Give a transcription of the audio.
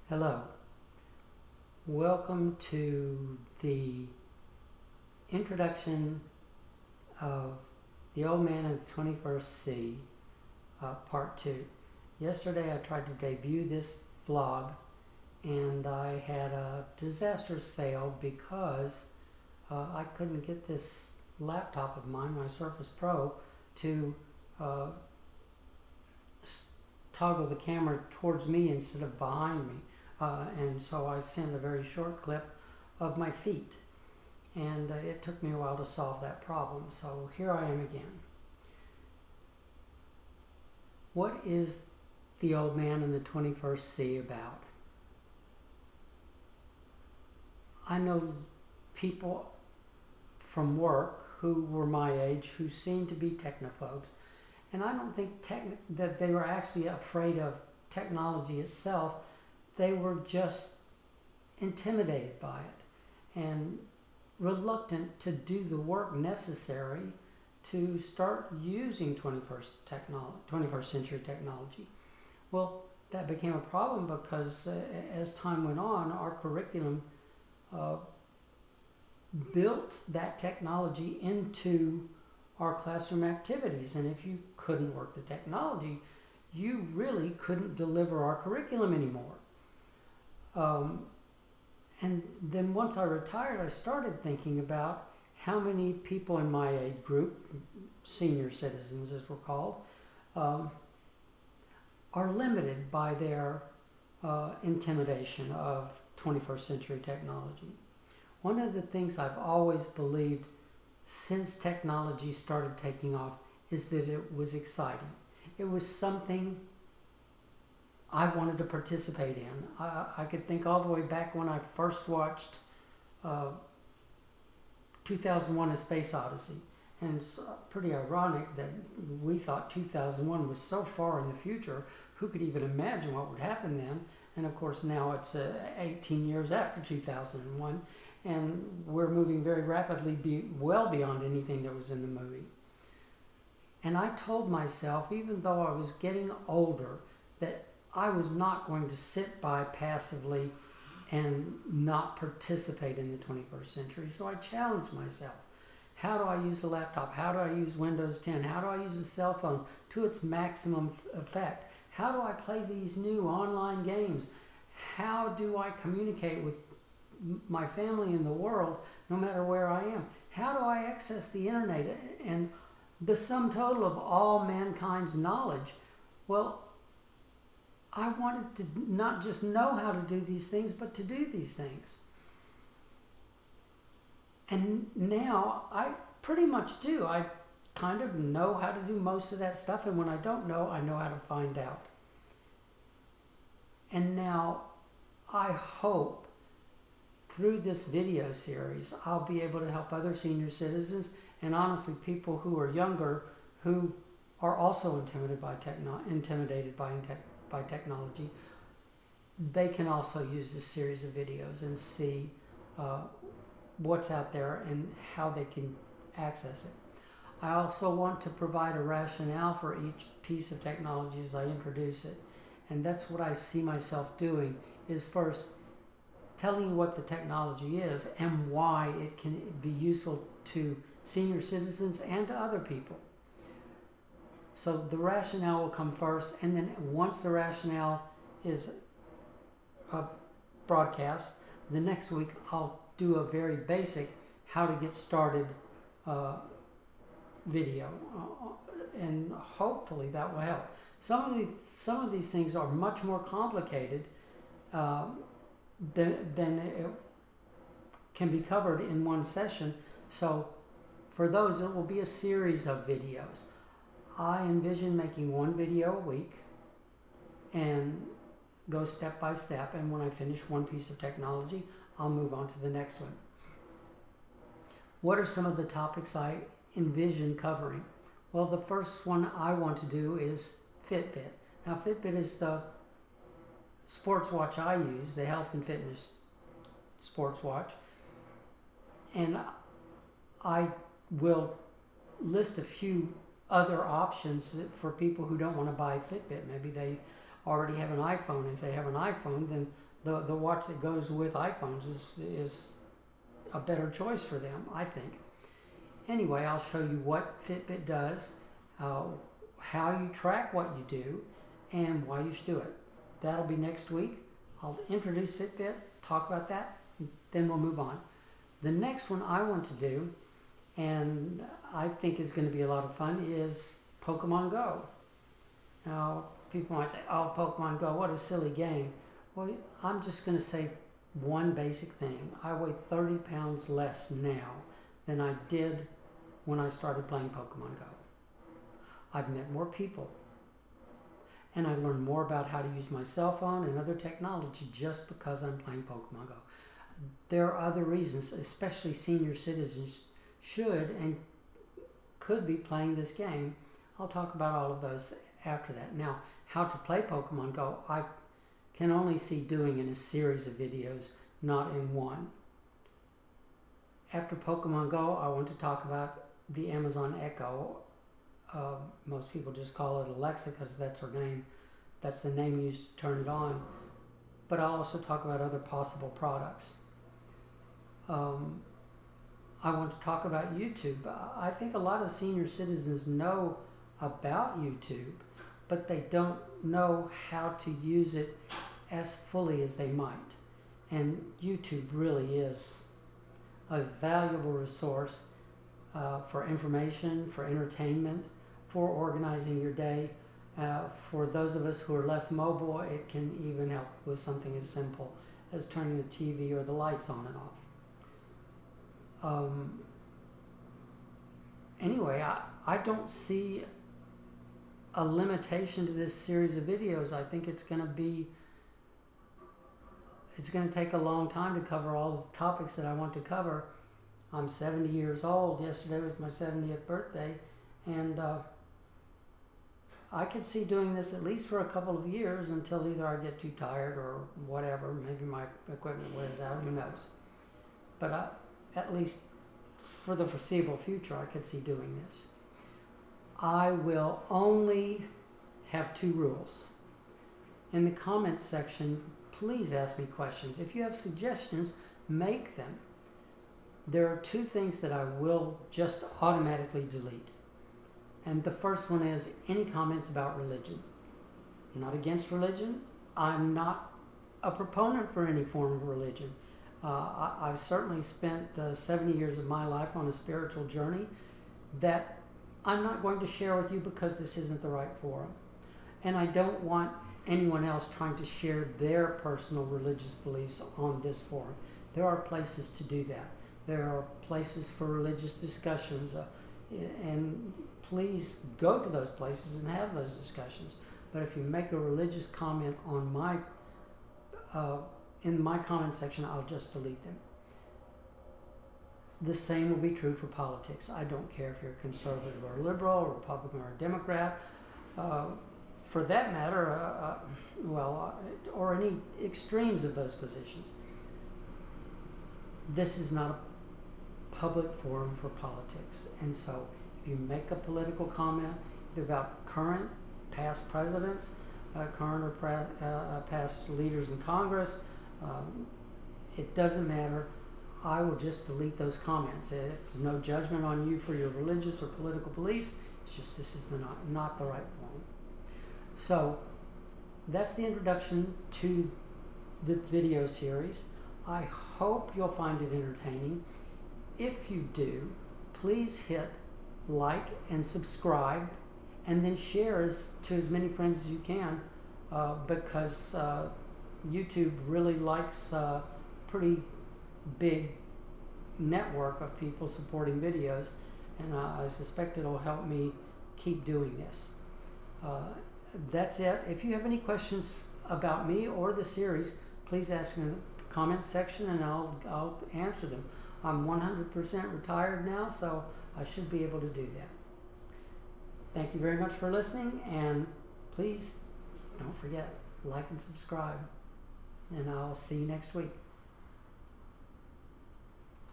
Hello. Welcome to the introduction of The Old Man of the 21st C, Part 2. Yesterday I tried to debut this vlog and I had a disastrous fail because I couldn't get this laptop of mine, my Surface Pro, to toggle the camera towards me instead of behind me. And so I sent a very short clip of my feet. And it took me a while to solve that problem. So here I am again. What is The Old Man in the 21st C about? I know people from work who were my age who seemed to be technophobes. And I don't think that they were actually afraid of technology itself. They were just intimidated by it and reluctant to do the work necessary to start using 21st century technology. Well, that became a problem because as time went on, our curriculum built that technology into our classroom activities. And if you couldn't work the technology, you really couldn't deliver our curriculum anymore. And then once I retired, I started thinking about how many people in my age group, senior citizens as we're called, are limited by their intimidation of 21st century technology. One of the things I've always believed since technology started taking off is that it was exciting. It was something I wanted to participate in. I could think all the way back when I first watched 2001: A Space Odyssey. And it's pretty ironic that we thought 2001 was so far in the future. Who could even imagine what would happen then? And of course now it's 18 years after 2001, and we're moving very rapidly well beyond anything that was in the movie. And I told myself, even though I was getting older, that I was not going to sit by passively and not participate in the 21st century. So I challenged myself. How do I use a laptop? How do I use Windows 10? How do I use a cell phone to its maximum effect? How do I play these new online games? How do I communicate with my family in the world no matter where I am? How do I access the internet and the sum total of all mankind's knowledge? Well, I wanted to not just know how to do these things, but to do these things. And now I pretty much do. I kind of know how to do most of that stuff, and when I don't know, I know how to find out. And now I hope through this video series, I'll be able to help other senior citizens and honestly people who are younger who are also intimidated by technology. They can also use this series of videos and see what's out there and how they can access it. I also want to provide a rationale for each piece of technology as I introduce it. And that's what I see myself doing, is first telling you what the technology is and why it can be useful to senior citizens and to other people. So the rationale will come first, and then once the rationale is broadcast, the next week I'll do a very basic how to get started video, and hopefully that will help. Some of these things are much more complicated than it can be covered in one session. So for those, it will be a series of videos. I envision making one video a week and go step by step, and when I finish one piece of technology, I'll move on to the next one. What are some of the topics I envision covering? Well, the first one I want to do is Fitbit. Now, Fitbit is the sports watch I use, the health and fitness sports watch, and I will list a few other options for people who don't want to buy Fitbit. Maybe they already have an iPhone. If they have an iPhone, then the watch that goes with iPhones is a better choice for them, I think. Anyway, I'll show you what Fitbit does, how you track what you do, and why you should do it. That'll be next week. I'll introduce Fitbit, talk about that, then we'll move on. The next one I want to do, and I think is going to be a lot of fun, is Pokemon Go. Now, people might say, oh, Pokemon Go, what a silly game. Well, I'm just going to say one basic thing. I weigh 30 pounds less now than I did when I started playing Pokemon Go. I've met more people, and I learned more about how to use my cell phone and other technology just because I'm playing Pokemon Go. There are other reasons, especially senior citizens should and could be playing this game. I'll talk about all of those after that. Now, how to play Pokemon Go, I can only see doing in a series of videos, not in one. After Pokemon Go, I want to talk about the Amazon Echo. Most people just call it Alexa because that's her name. That's the name used to turn it on. But I'll also talk about other possible products. I want to talk about YouTube. I think a lot of senior citizens know about YouTube, but they don't know how to use it as fully as they might. And YouTube really is a valuable resource for information, for entertainment, for organizing your day. For those of us who are less mobile, it can even help with something as simple as turning the TV or the lights on and off. Anyway, I don't see a limitation to this series of videos. I think it's going to take a long time to cover all the topics that I want to cover. I'm 70 years old. Yesterday was my 70th birthday, and I could see doing this at least for a couple of years until either I get too tired or whatever. Maybe my equipment wears out, who knows. But at least for the foreseeable future, I could see doing this. I will only have 2 rules. In the comments section, please ask me questions. If you have suggestions, make them. There are 2 things that I will just automatically delete. And the first one is any comments about religion. I'm not against religion. I'm not a proponent for any form of religion. I've certainly spent 70 years of my life on a spiritual journey that I'm not going to share with you because this isn't the right forum. And I don't want anyone else trying to share their personal religious beliefs on this forum. There are places to do that. There are places for religious discussions, and please go to those places and have those discussions. But if you make a religious comment on in my comment section, I'll just delete them. The same will be true for politics. I don't care if you're conservative or liberal, or Republican or Democrat, for that matter, or any extremes of those positions. This is not a public forum for politics. And so if you make a political comment either about current, past presidents, current or past leaders in Congress, it doesn't matter. I will just delete those comments. It's no judgment on you for your religious or political beliefs. It's just this is not the right forum. So that's the introduction to the video series. I hope you'll find it entertaining. If you do, please hit like and subscribe, and then share to as many friends as you can, because YouTube really likes a pretty big network of people supporting videos, and I suspect it'll help me keep doing this. That's it. If you have any questions about me or the series, please ask in the comments section and I'll answer them. I'm 100% retired now, so I should be able to do that. Thank you very much for listening, and please don't forget, like and subscribe, and I'll see you next week.